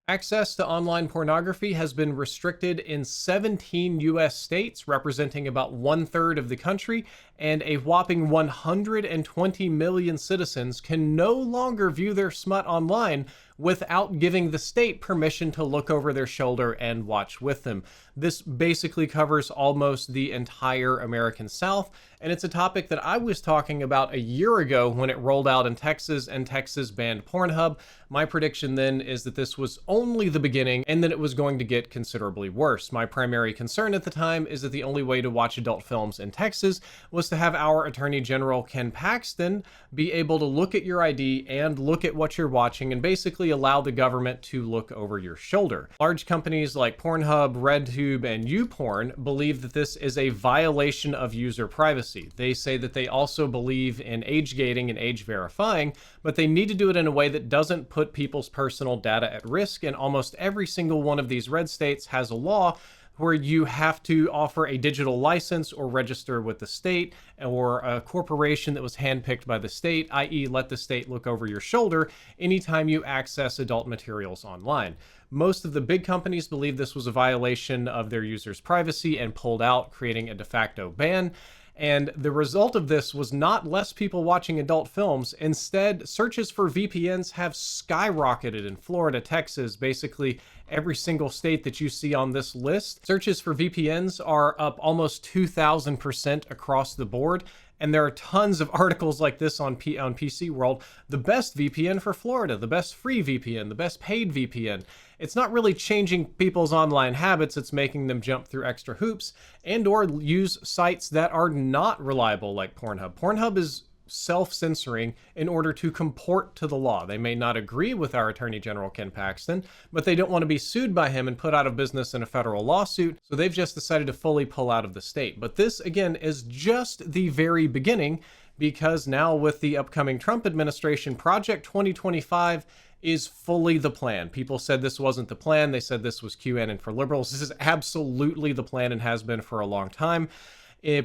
Access to online pornography has been restricted in 17 US states, representing about 1/3 of the country, and a whopping 120 million citizens can no longer view their smut online without giving the state permission to look over their shoulder and watch with them. This basically covers almost the entire American South, and it's a topic that I was talking about a year ago when it rolled out in Texas and Texas banned Pornhub. My prediction then is that this was only the beginning and that it was going to get considerably worse. My primary concern at the time is that the only way to watch adult films in Texas was to have our Attorney General Ken Paxton be able to look at your ID and look at what you're watching and basically allow the government to look over your shoulder. Large companies like Pornhub, RedTube, and YouPorn believe that this is a violation of user privacy. They say that they also believe in age gating and age verifying, but they need to do it in a way that doesn't put people's personal data at risk, and almost every single one of these red states has a law where you have to offer a digital license or register with the state or a corporation that was handpicked by the state, i.e. let the state look over your shoulder anytime you access adult materials online. Most of the big companies believe this was a violation of their users' privacy and pulled out, creating a de facto ban. And the result of this was not less people watching adult films. Instead, searches for VPNs have skyrocketed in Florida, Texas, basically every single state that you see on this list. Searches for VPNs are up almost 2,000% across the board. And there are tons of articles like this on PC World. The best VPN for Florida, the best free VPN, the best paid VPN. It's not really changing people's online habits, it's making them jump through extra hoops and or use sites that are not reliable like Pornhub. Pornhub is self-censoring in order to comport to the law. They may not agree with our Attorney General Ken Paxton, but they don't want to be sued by him and put out of business in a federal lawsuit, so they've just decided to fully pull out of the state. But this, again, is just the very beginning, because now with the upcoming Trump administration, Project 2025 is fully the plan. People said this wasn't the plan. They said this was QAnon for liberals. This is absolutely the plan and has been for a long time.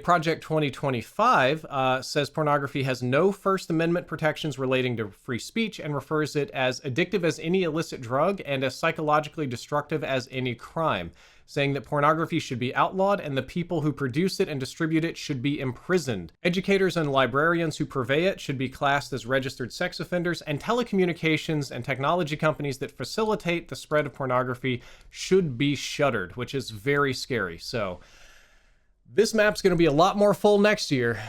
Project 2025 says pornography has no First Amendment protections relating to free speech and refers it as addictive as any illicit drug and as psychologically destructive as any crime, saying that pornography should be outlawed and the people who produce it and distribute it should be imprisoned. Educators and librarians who purvey it should be classed as registered sex offenders, and telecommunications and technology companies that facilitate the spread of pornography should be shuttered, which is very scary. So this map's going to be a lot more full next year.